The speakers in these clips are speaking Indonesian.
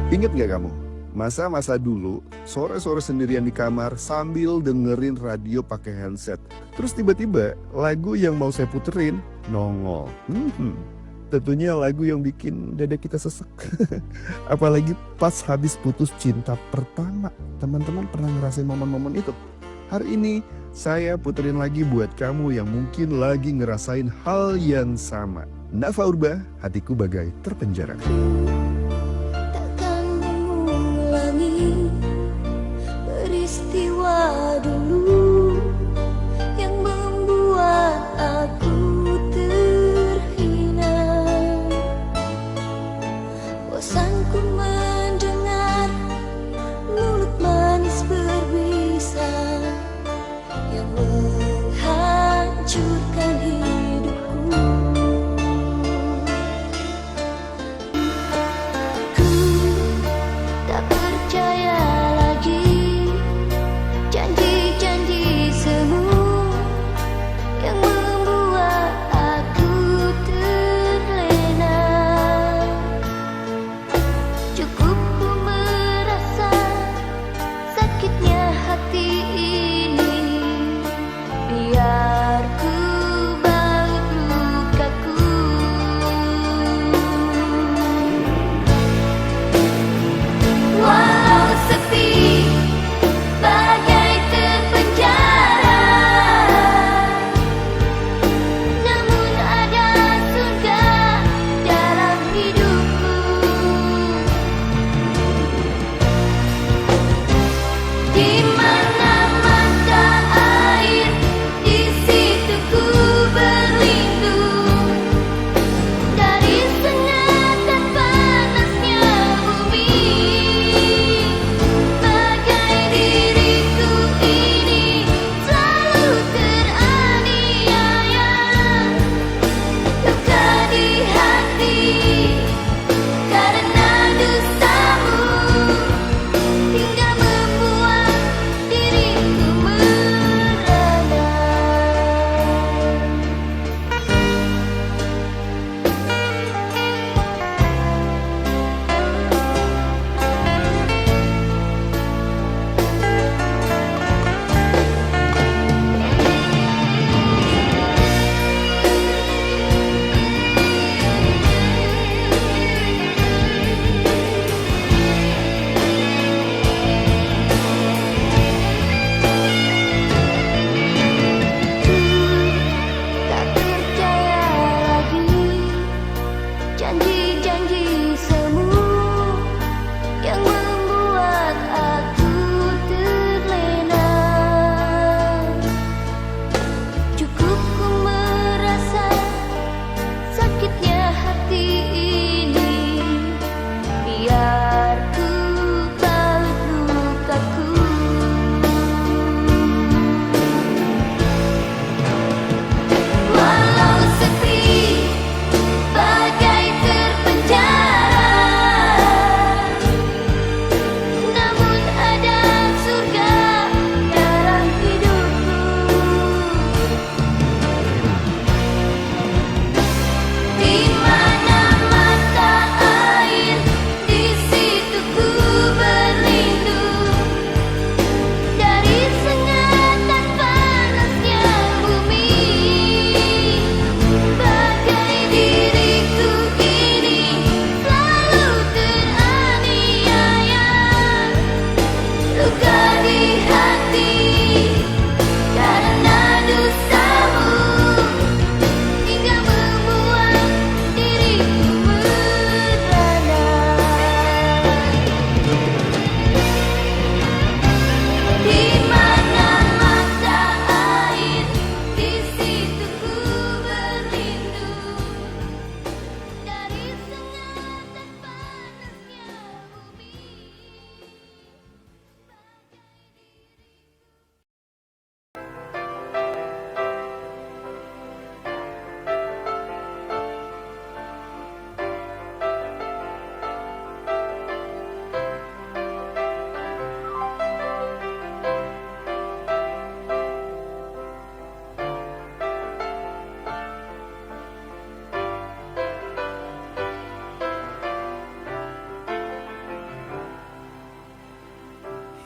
Ingat gak kamu? Masa-masa dulu, sore-sore sendirian di kamar sambil dengerin radio pakai handset. Terus tiba-tiba lagu yang mau saya puterin nongol. Tentunya lagu yang bikin dada kita sesek. Apalagi pas habis putus cinta pertama. Teman-teman pernah ngerasain momen-momen itu? Hari ini saya puterin lagi buat kamu yang mungkin lagi ngerasain hal yang sama. Nafa Urbah, Hatiku Bagai Terpenjara. Takkan mengulangi peristiwa dulu yang membuat aku terhina. Bosanku mendengar mulut manis berbisa yang menghancurkan hidupku. Tak percaya lagi janji-janji semu yang membuat aku terlena. Cukup ku merasa sakitnya hati ini, biar ku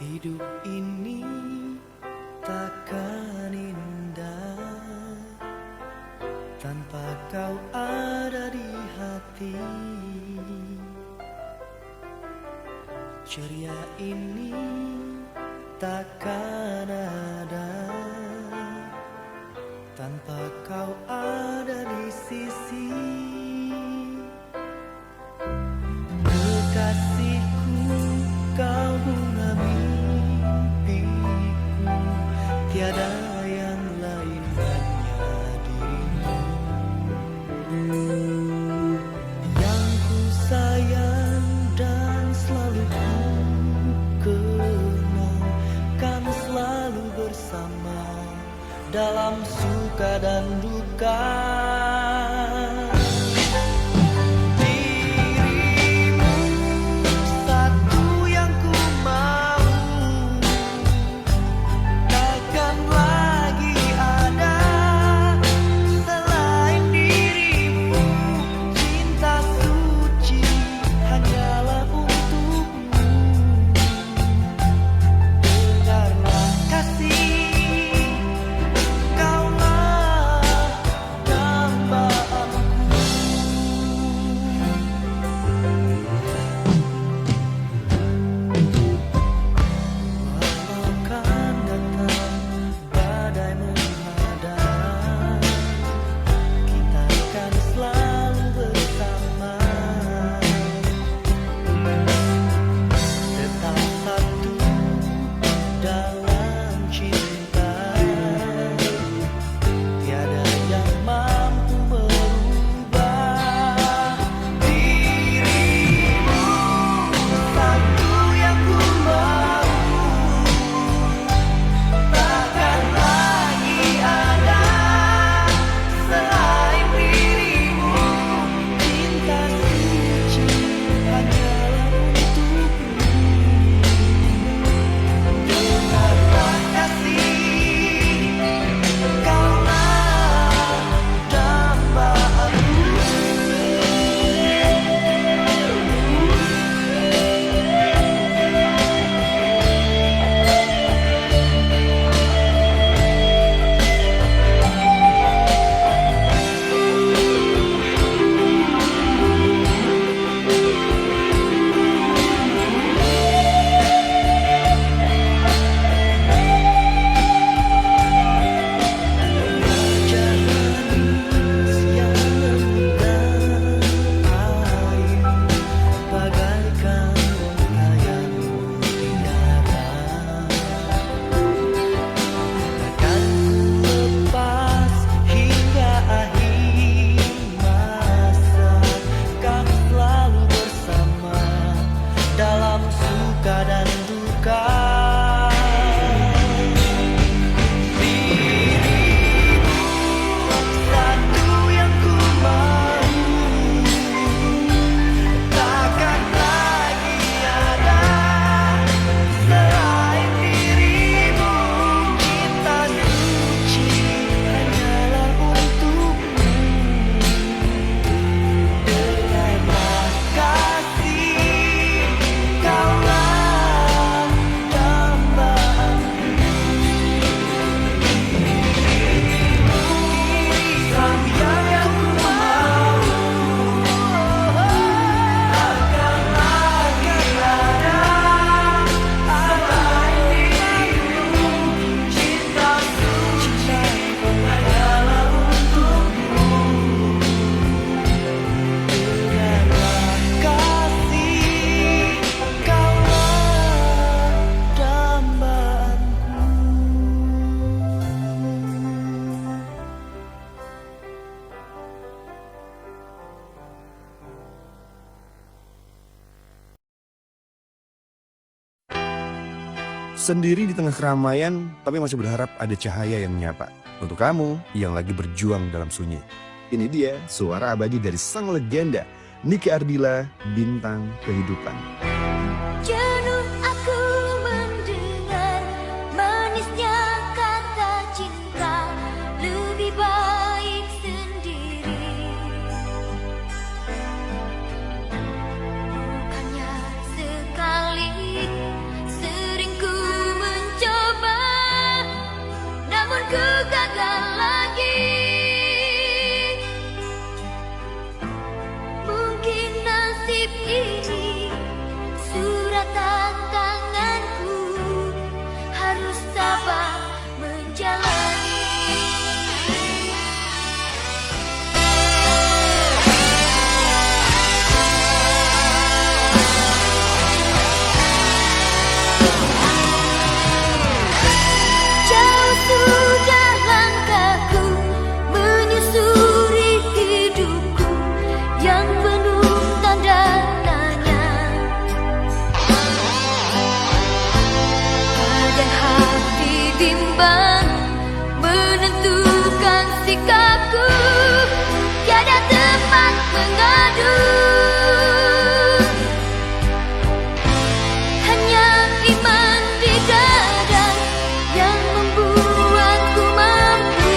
Hidup ini takkan indah tanpa kau ada di hati. Ceria ini takkan ada tanpa kau ada di sisi. Kekasihku, kau bunga mimpiku, tiada yang lain hanya dirimu. Yang ku sayang dan selalu ku kenang, kan selalu bersama dalam suka dan duka. Sendiri di tengah keramaian, tapi masih berharap ada cahaya yang menyapa. Untuk kamu yang lagi berjuang dalam sunyi. Ini dia suara abadi dari sang legenda, Nike Ardila, Bintang Kehidupan. Jenuh aku mendengar manisnya kata cinta, lebih baik sendiri. Bukannya sekali sering ku mengadu. Hanya iman di dada yang membuatku mampu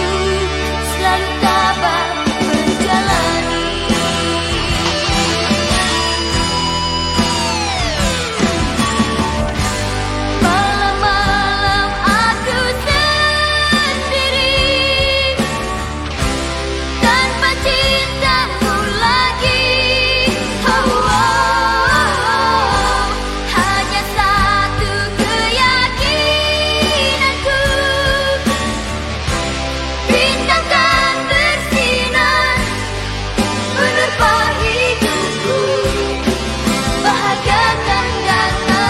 selalu tabah menjalani. Malam-malam aku sendiri tanpa cintamu lagi. Oh, oh, hanya satu keyakinanku, bintang kan bersinar menerpa hidupku, bahagia kan datang.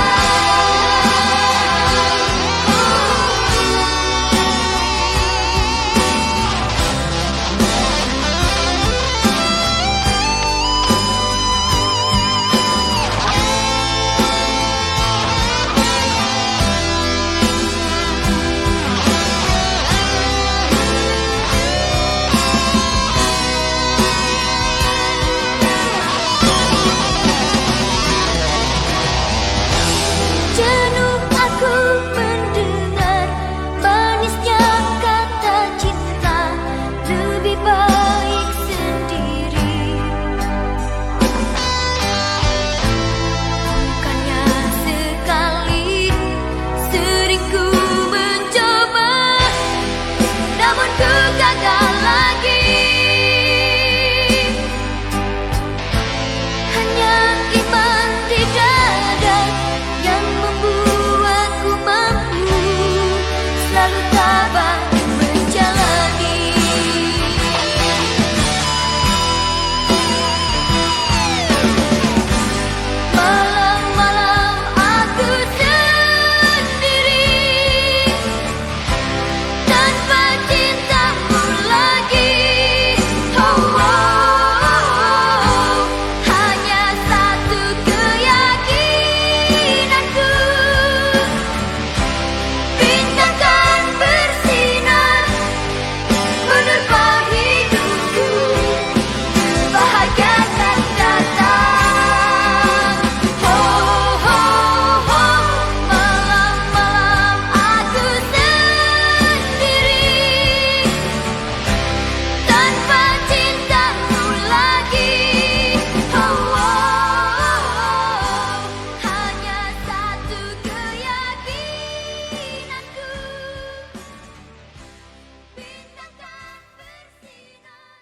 Jenuh aku mendengar manisnya kata cinta, lebih baik sendiri. Bukannya sekali, sering ku mencoba, namun ku gagal lagi. Hanya iman di dada yang membuatku mampu selalu tabah menjalani. Malam-malam aku sendiri tanpa cintamu lagi. Oh, oh, hanya satu keyakinanku, bintang kan bersinar menerpa hidupku, bahagia kan datang. Oh, oh, oh, malam-malam aku sendiri tanpa cintamu lagi. Oh, oh, hanya satu keyakinanku, bintang kan bersinar.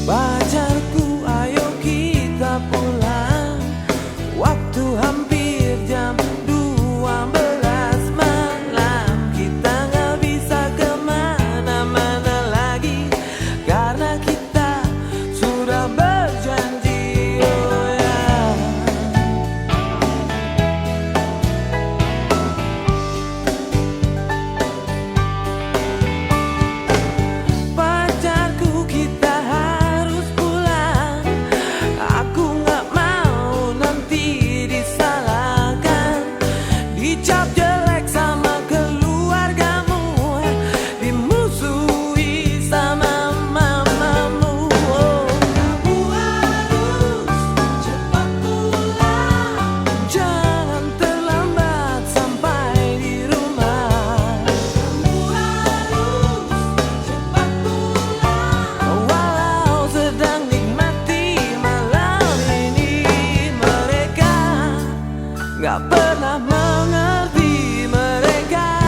Pacarku, ayo kita pulang. Waktu hampir jam 12 malam. Kita gak bisa kemana-mana lagi, karena kita sudah berjanji. Oh ya, pacarku, kita harus pulang. Aku gak mau nanti disalahkan, dicap jelek sama keluargamu, dimusuhi sama mamamu. Kamu harus cepat pulang, jangan terlambat sampai di rumah. Kamu harus cepat pulang, walau sedang nikmati malam ini. Mereka gak pernah mengerti, mereka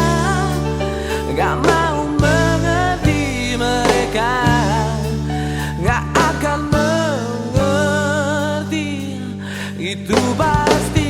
gak mau mengerti, mereka gak akan mengerti, itu pasti.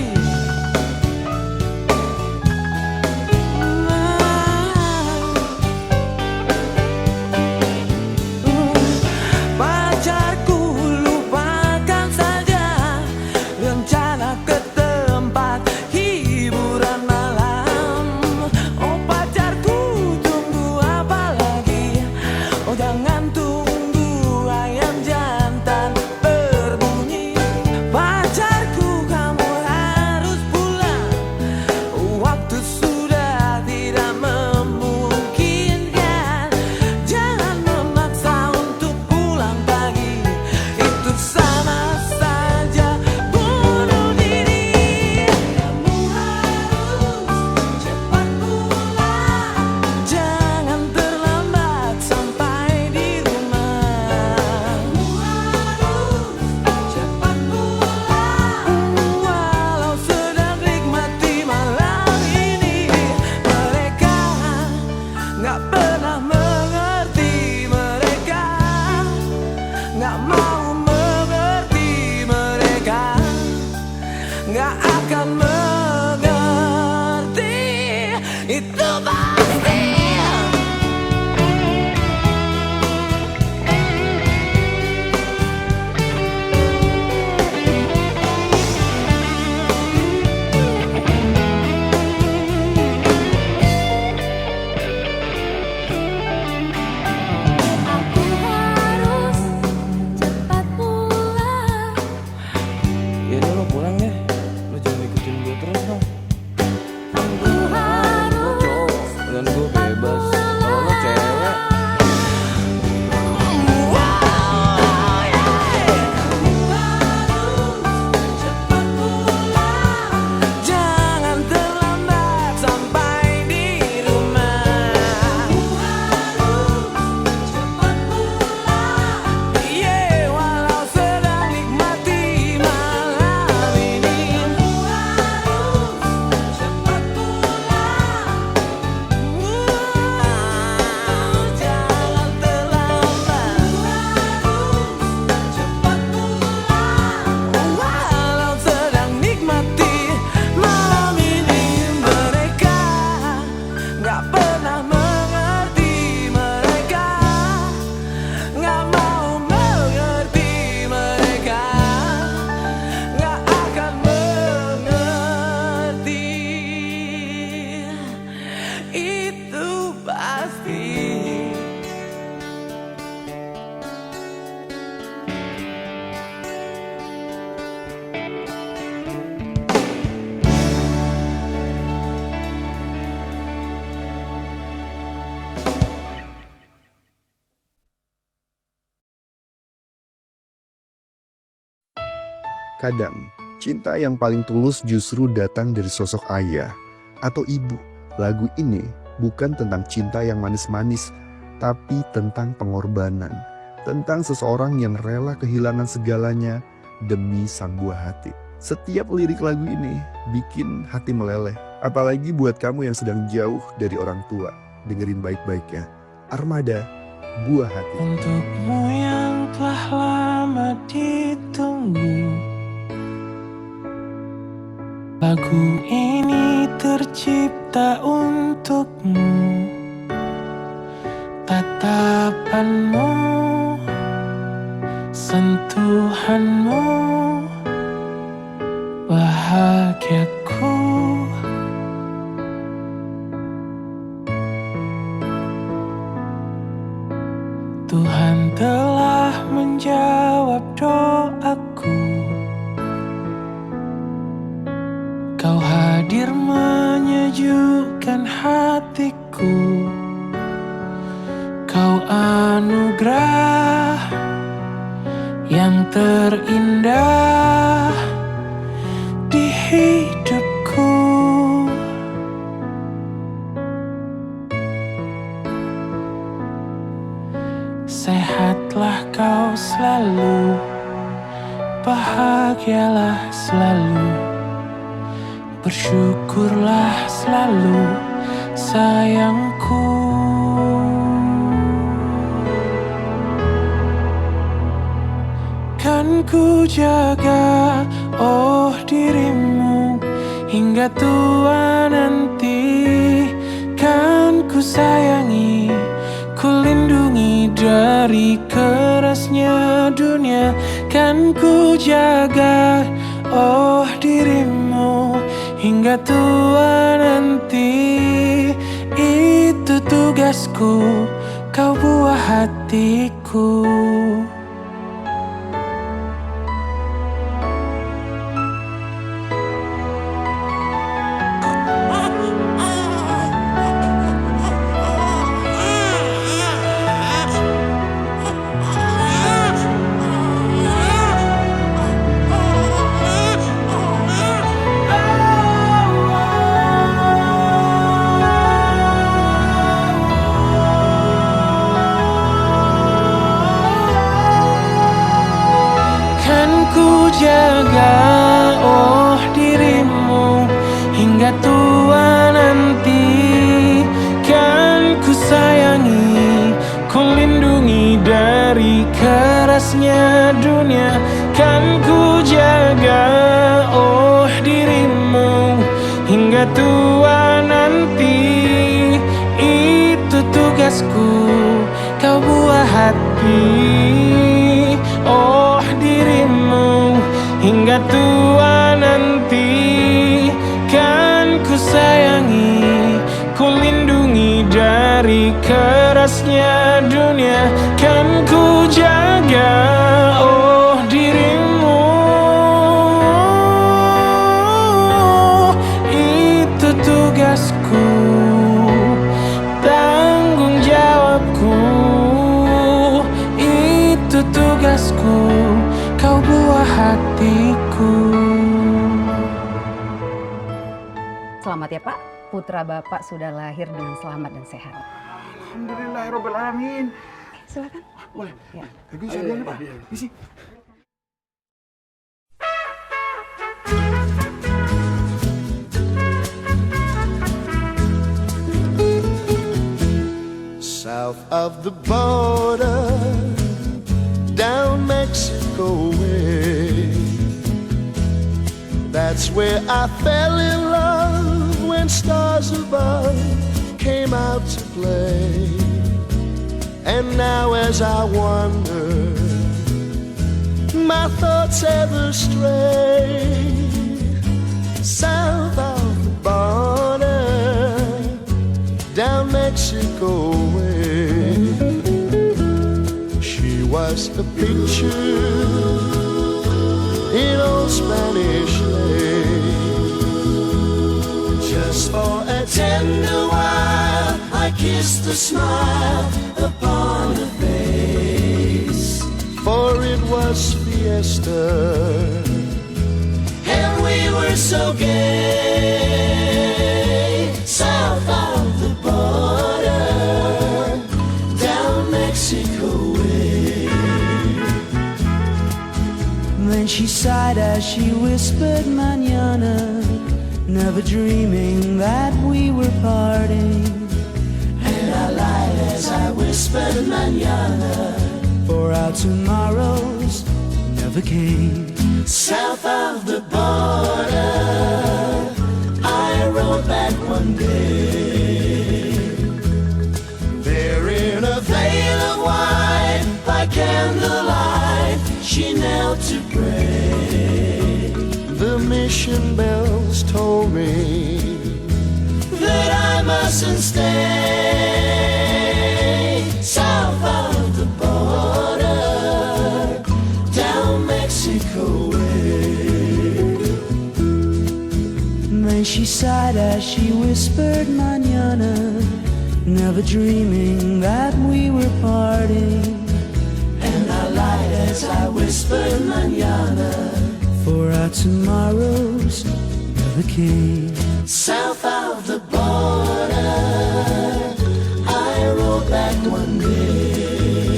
gak akan mengerti, itu pasti. Aku harus cepat pulang. Ya udah lo pulang deh, lo jangan ikutin gue terus dong. Aku harus Cowok dan gue bebas, kalau lo cewek. Jangan terlambat sampai di rumah. Yeah, walau sedang nikmati malam ini. Jangan terlambat. Walau sedang nikmati malam ini. Mereka gak pernah mengerti, mereka gak mau mengerti, mereka gak akan mengerti, itu pasti. Kadang, cinta yang paling tulus justru datang dari sosok ayah atau ibu. Lagu ini bukan tentang cinta yang manis-manis, tapi tentang pengorbanan. Tentang seseorang yang rela kehilangan segalanya demi sang buah hati. Setiap lirik lagu ini bikin hati meleleh. Apalagi buat kamu yang sedang jauh dari orang tua. Dengerin baik-baik ya. Armada, Buah Hati. Untukmu yang telah lama ditunggu, lagu ini tercipta untukmu. Tatapanmu, sentuhanmu, bahagiaku. Tuhan telah menjawab doaku. Kau hadir menyejukkan hatiku. Kau anugerah yang terindah di hidupku. Sehatlah kau selalu, bahagialah selalu, bersyukurlah selalu sayangku. Kan ku jaga oh dirimu hingga tua nanti. Kan ku sayangi, ku lindungi dari kerasnya dunia. Kan ku jaga oh dirimu hingga tua nanti. Itu tugasku, kau buah hatiku. Jaga oh dirimu hingga tua nanti. Kan ku sayangi, ku lindungi dari kerasnya dunia. Kan ku jaga oh dirimu tua nanti. Itu tugasku, kau buah hati. Oh dirimu hingga tua nanti. Kan ku sayangi, ku lindungi dari kerasnya dunia. Kan ku jaga, oh dirimu. Itu tugasku, tanggung jawabku. Itu tugasku, kau buah hatiku. Selamat ya Pak, putra Bapak sudah lahir dengan selamat dan sehat. Alhamdulillahirobbilalamin. Silakan. Boleh. Ya. Bisa dulu Pak. Bisa. South of the border, down Mexico way. That's where I fell in love when stars above came out to play. And now as I wander, my thoughts ever stray. South of the border, down Mexico way. She was a picture in old Spanish lace. Just for a tender while, I kissed a smile upon her face. For it was fiesta, and we were so gay. South of the border, down Mexico way. Then she sighed as she whispered mañana, never dreaming that we were parting. And I lied as I whispered mañana, for our tomorrows never came. south of the border. I rode back one day. There in a veil of white, by candlelight, she knelt to pray. The mission bells told me that I mustn't stay south of the border, down Mexico way. Then she sighed as she whispered mañana, never dreaming that we were parting. And I lied as I whispered mañana, for our tomorrows never came. south of the border. I rode back one day.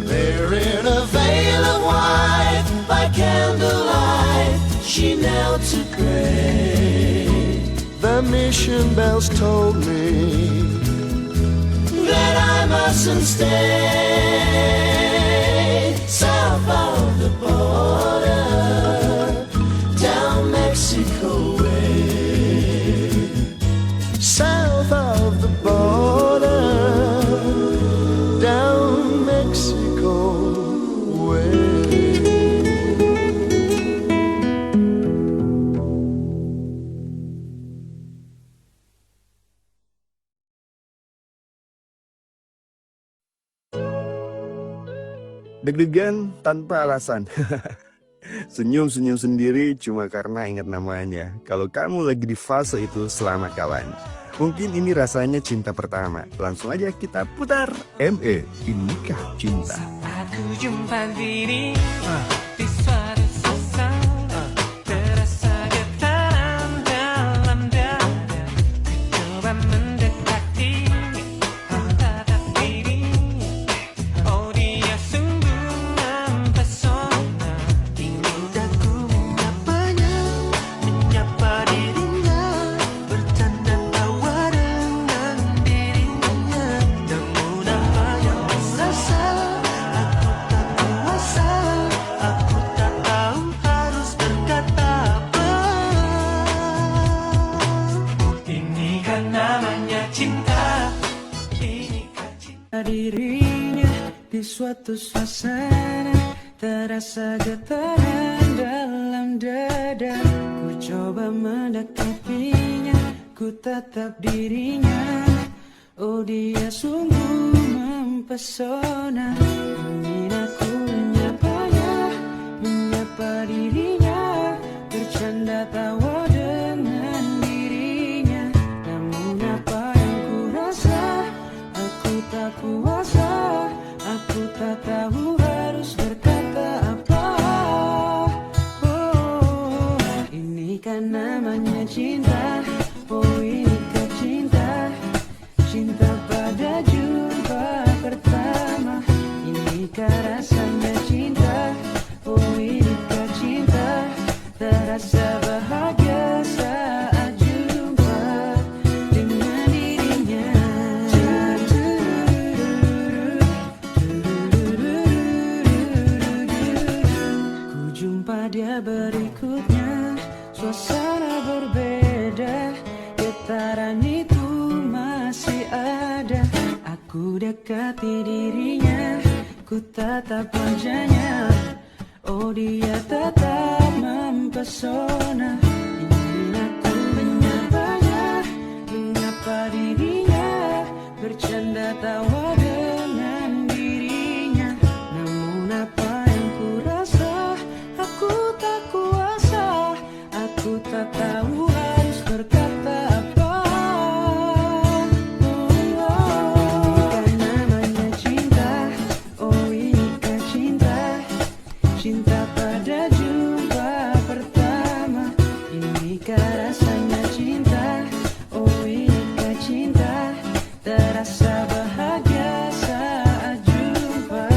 There in a veil of white, by candlelight, she knelt to pray. The mission bells told me that I mustn't stay south of the border, down Mexico way. South of the border, down Mexico way. Deg-degan tanpa alasan. Senyum-senyum sendiri cuma karena ingat namanya. Kalau kamu lagi di fase itu, selamat kawan. Mungkin ini rasanya cinta pertama. Langsung aja kita putar ME Inikah Cinta. Aku jumpa diri di suatu suasana, terasa getaran dalam dada. Coba mendekati, tatap dirinya. Oh dia sungguh mempesona. Mudahku menyapanya, menyapa dirinya, bercanda tawa dengan dirinya. Namun apa yang merasa, aku tak kuasa, aku suatu suasana, terasa getaran dalam dada. Ku coba mendekatinya, ku tatap dirinya. Oh dia sungguh mempesona. Ingin aku menyapa dirinya, bercanda tawa dengan dirinya. Namun apa yang ku rasa, aku tak kuasa. Aku tak tahu harus berkata apa. Oh, ini kan namanya cinta. Oh ini kan cinta. Cinta pada jumpa pertama. Inikah rasanya cinta? Oh inikah cinta? Terasa bahagia saat jumpa dengan dirinya. Ku jumpa dia berikutnya, suasana berbeda, getaran itu masih ada. Aku dekati dirinya, ku tatap wajahnya. Oh dia tetap mempesona. Ingin aku menyapa dirinya, bercanda tawa dengan dirinya. Namun apa yang ku rasa, aku tak kuasa. Aku tak tahu harus berkata apa. Cinta pada jumpa pertama. Inikah rasanya cinta? Oh inikah cinta? Terasa bahagia saat jumpa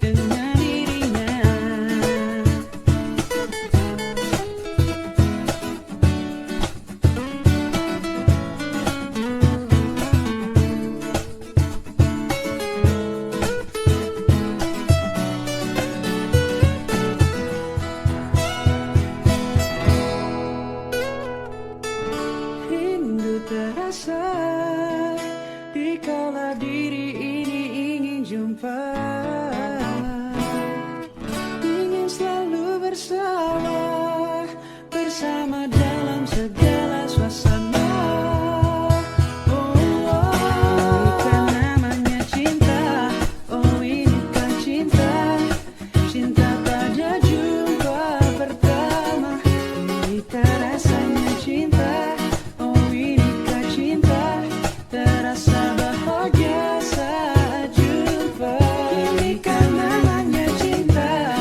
dengan dirinya. Rindu terasa dikala diri ini ingin jumpa, ingin selalu bersama dalam segala suasana. Oh, inikah namanya cinta? Oh inikah cinta? Cinta pada jumpa pertama. Inikah rasanya cinta? Terasa bahagia saat jumpa. Ini kan namanya cinta.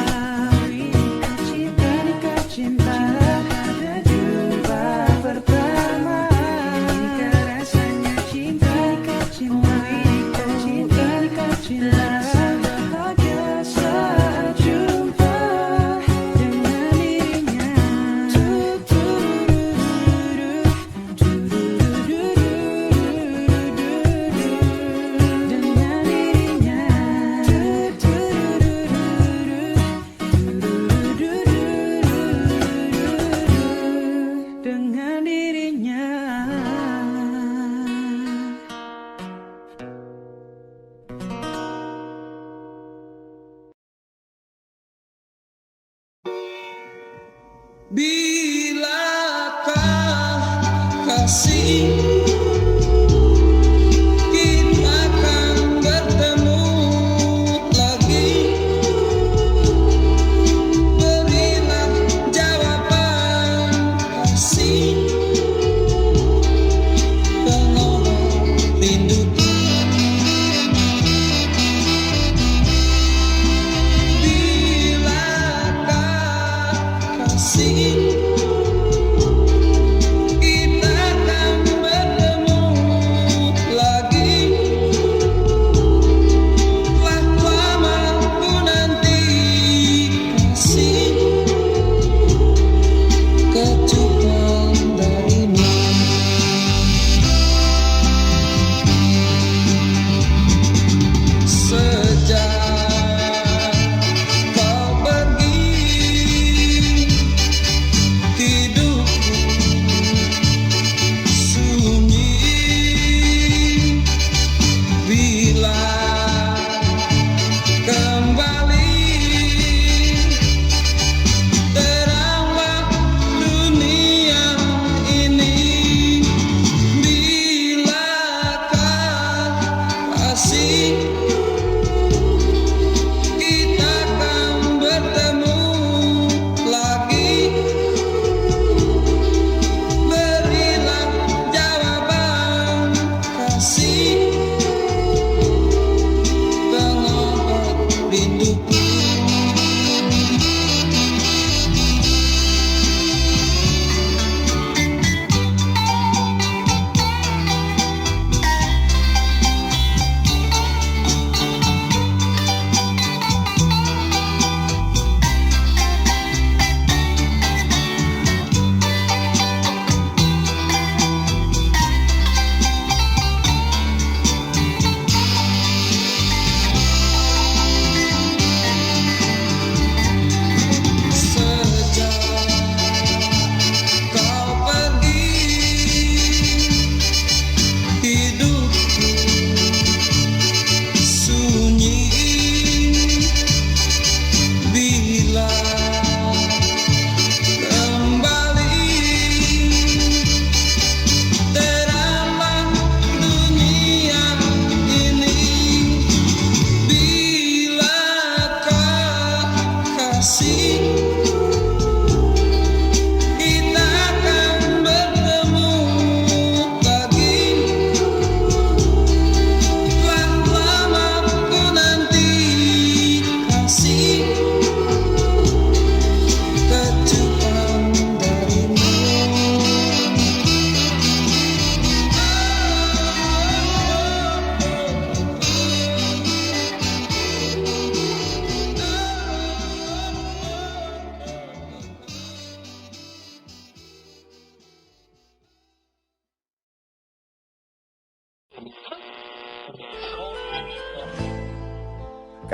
Inikah cinta? Inikah cinta? Pada jumpa pertama. Inikah rasanya cinta? Inikah cinta? Inikah cinta? Inikah cinta? Terasa bahagia saat jumpa dengan dirinya. Dengan dirinya. Bilakah kasih kita akan bertemu lagi? Berilah jawaban kasih penolak rinduku. Bilakah kasih kita akan bertemu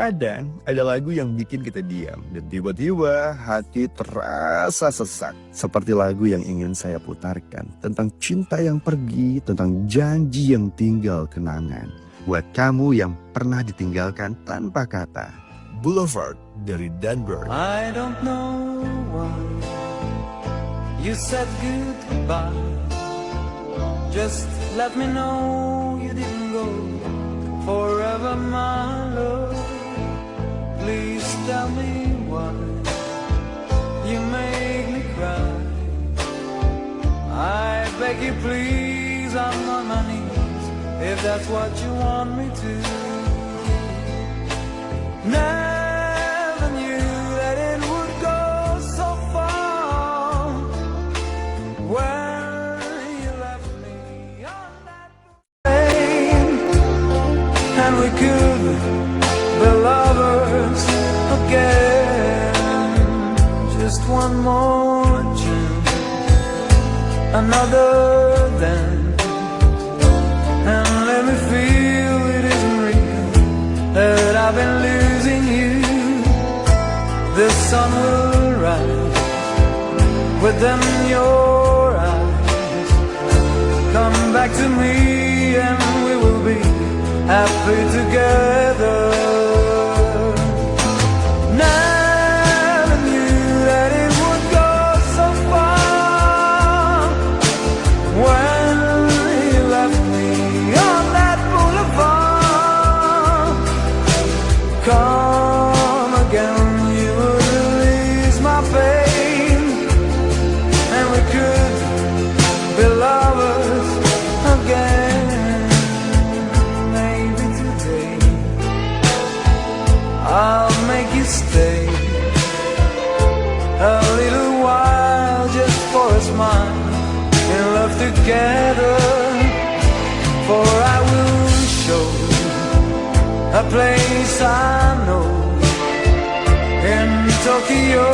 Kadang ada lagu yang bikin kita diam dan tiba-tiba hati terasa sesak. Seperti lagu yang ingin saya putarkan tentang cinta yang pergi, tentang janji yang tinggal kenangan. Buat kamu yang pernah ditinggalkan tanpa kata. Boulevard dari Denver. I don't know why you said goodbye. Just let me know you didn't go forever, my love. Please tell me why you make me cry. I beg you please, I'm on my knees, if that's what you want me to. Never knew that it would go so far. When you left me on that plane, and we could be lovers again. Just one more chance, another dance, and let me feel it isn't real, that I've been losing you. The sun will rise within your eyes. Come back to me and we will be happy together. Never knew that it would go so far. When you left me on that boulevard, come again, you would release my pain, and we could be lovers again. Maybe today I'll make you stay a little while, just for a smile, in love together. For I will show you a place I know in Tokyo,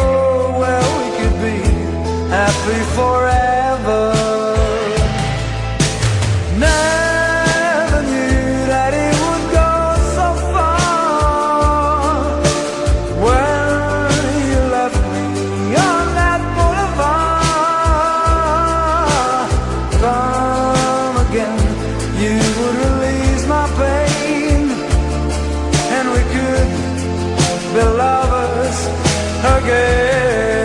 where we could be happy forever. Never knew that it would go so far. When you left me on that boulevard, come again, you would release my pain, and we could be lovers again.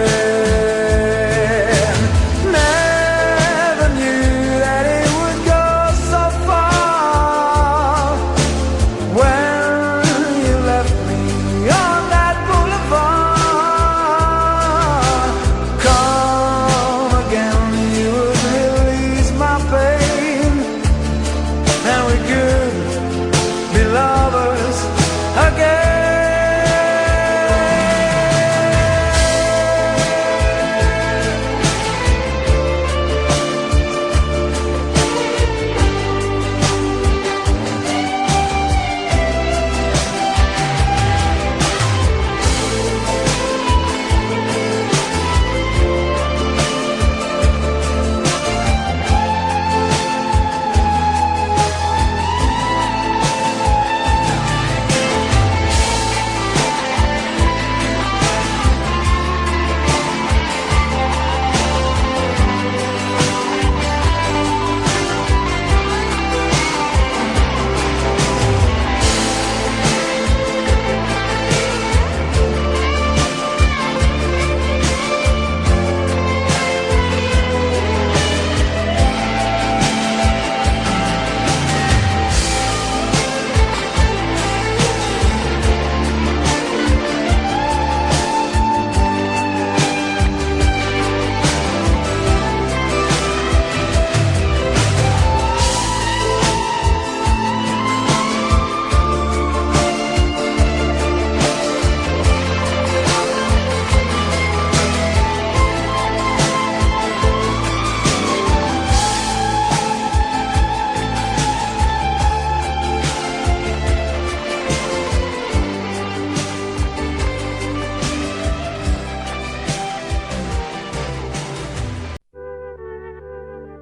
Never knew that it would go so far. When you left me on that boulevard, come again, you would release my pain, and we could be lovers again.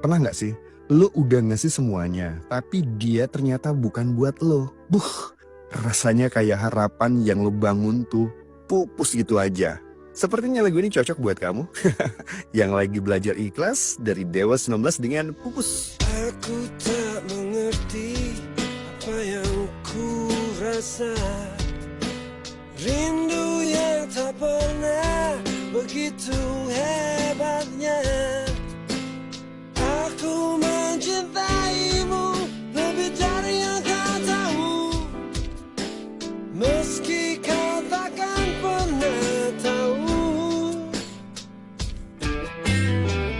Pernah nggak sih, lo udah ngasih semuanya, tapi dia ternyata bukan buat lo. Rasanya kayak harapan yang lo bangun tuh pupus gitu aja. Sepertinya lagu ini cocok buat kamu yang lagi belajar ikhlas dari Dewa 19 dengan Pupus. Aku tak mengerti apa yang ku rasa, rindu yang tak pernah begitu hebatnya. Aku mencintaimu lebih dari yang kau tahu, meski kau takkan pernah tahu.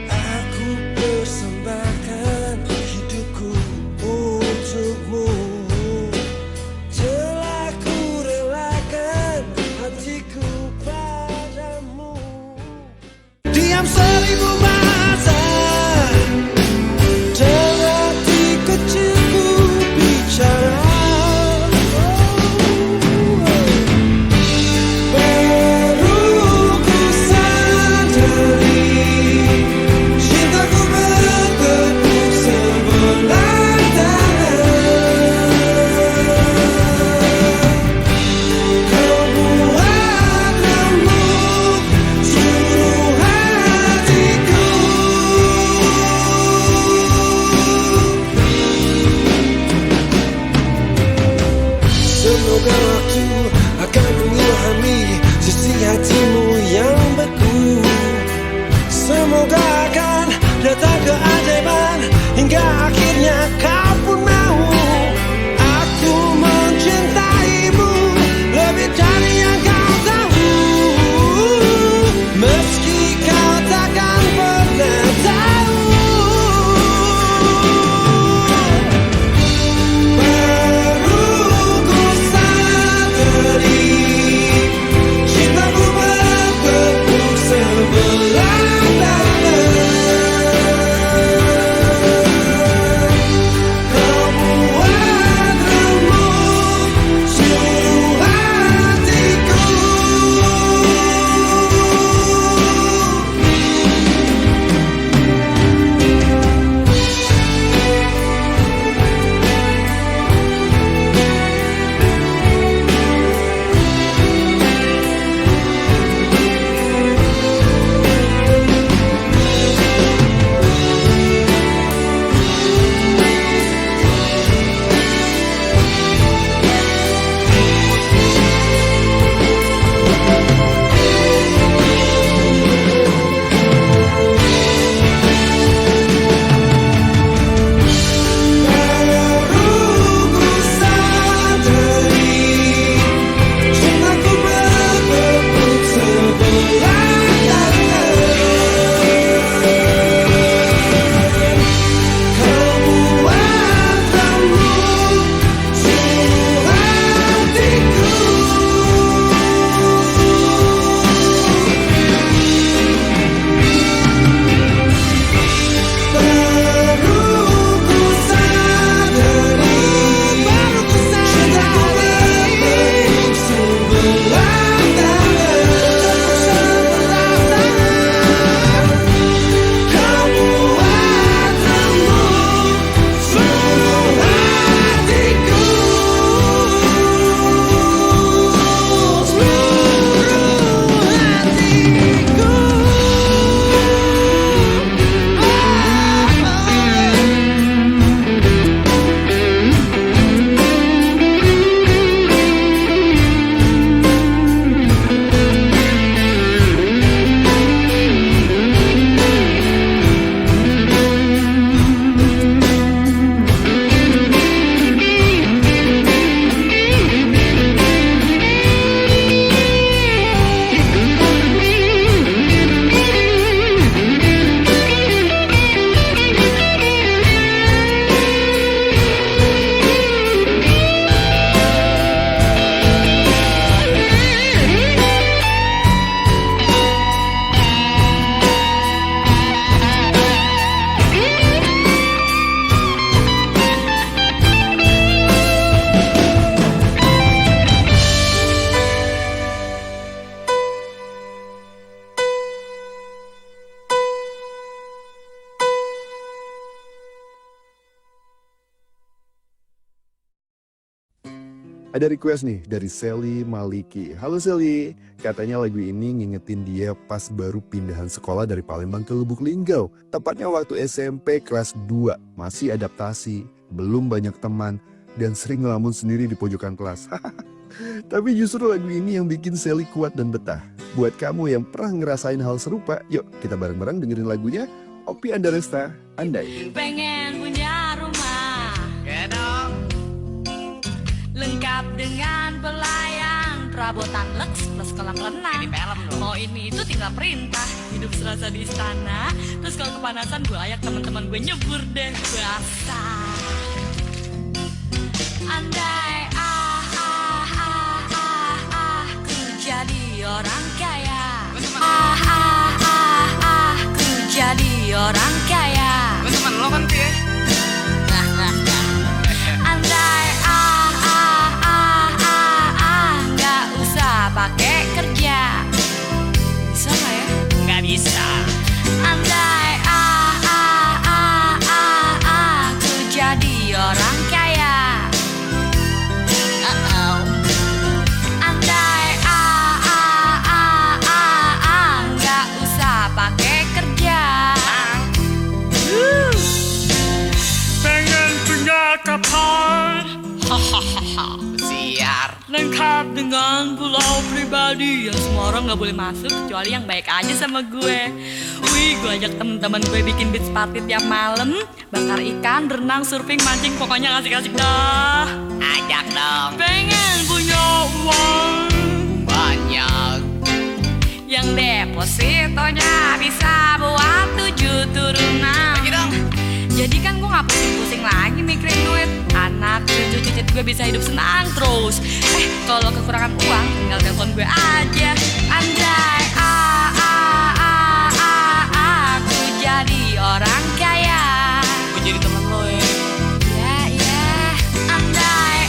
Aku persembahkan hidupku untukmu, telah ku relakan hatiku padamu. Diam 1000 masa, terhati kecilku bicara. Semoga waktu akan mengilhami sisi hatimu yang beku. Semoga akan datang keajaiban hingga akhirnya kau pun mau. Aku mencintaimu lebih dari yang kau tahu, meski kau takkan pernah tahu. Ada request nih dari Sally Maliki. Halo Sally, katanya lagu ini ngingetin dia pas baru pindahan sekolah dari Palembang ke Lubuk Linggau. Tepatnya waktu SMP kelas 2, masih adaptasi, belum banyak teman, dan sering ngelamun sendiri di pojokan kelas. Tapi justru lagu ini yang bikin Sally kuat dan betah. Buat kamu yang pernah ngerasain hal serupa, yuk kita bareng-bareng dengerin lagunya Oppie Andaresta, Andai. Pengen punya rumah lengkap dengan belayang, perabotan leks plus kolam renang. Mau ini itu tinggal perintah, hidup serasa di istana. Terus kalau kepanasan gue ajak teman-teman gue nyebur deh basah. Andai ku jadi orang kaya. Ku jadi orang kaya. Gue temen lo kan Pi ya? Andai nggak usah pakai kerja. Bisa nggak ya? Nggak bisa. Andai ku jadi orang kaya. Andai nggak usah pakai kerja. Pengen punya kapal Siar. Lengkap dengan pulau pribadi yang semua orang nggak boleh masuk kecuali yang baik aja sama gue. Wih, gue ajak temen-temen gue bikin beach party tiap malam, bakar ikan, berenang, surfing, mancing, pokoknya asik-asik dah. Ajak dong. Pengen punya uang banyak yang depositonya bisa buat 7 turunan. Lagi dong. Jadi kan gue gak pusing-pusing lagi mikirin duit. Anak cucu-cucu gue bisa hidup senang terus. Kalau kekurangan uang tinggal telepon gue aja. Andai aku jadi orang kaya. Gue jadi temen lo ya. Ya. Andai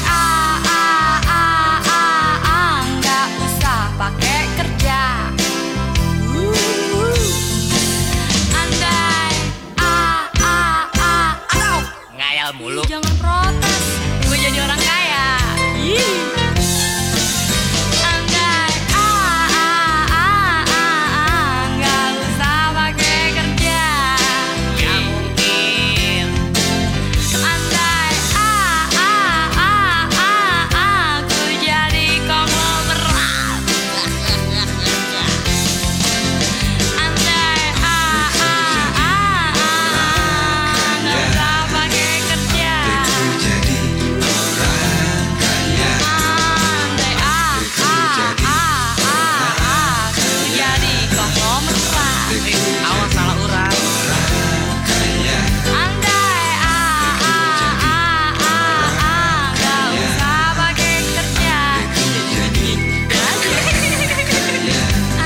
nggak usah pakai kerja. Andai Ngayal mulu. jangan protes, gue jadi orang kaya. Andai nggak usah pakai kerja. Ya mungkin. Andai aku jadi konglomerat. Andai nggak usah pakai kerja. Andai aku jadi konglomerat. Awas salah urat. Andai nggak usah pakai kerja.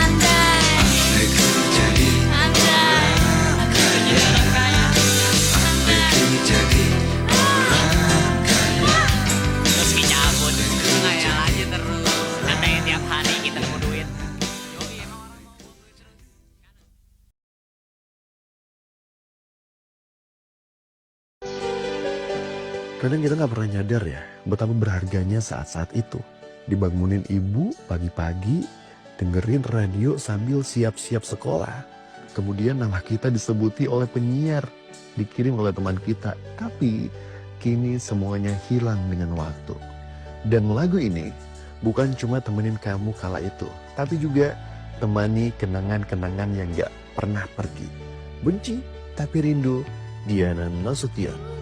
Andai aku jadi orang kaya. Terus cabut. Ngayal aja terus. Katanya tiap hari kita nemu duit. Kadang kita nggak pernah nyadar ya betapa berharganya saat-saat itu. Dibangunin ibu pagi-pagi, dengerin radio sambil siap-siap sekolah. Kemudian nama kita disebuti oleh penyiar, dikirim oleh teman kita. Tapi kini semuanya hilang dengan waktu. Dan lagu ini bukan cuma temenin kamu kala itu, tapi juga temani kenangan-kenangan yang gak pernah pergi. Benci tapi rindu, Diana Nasution.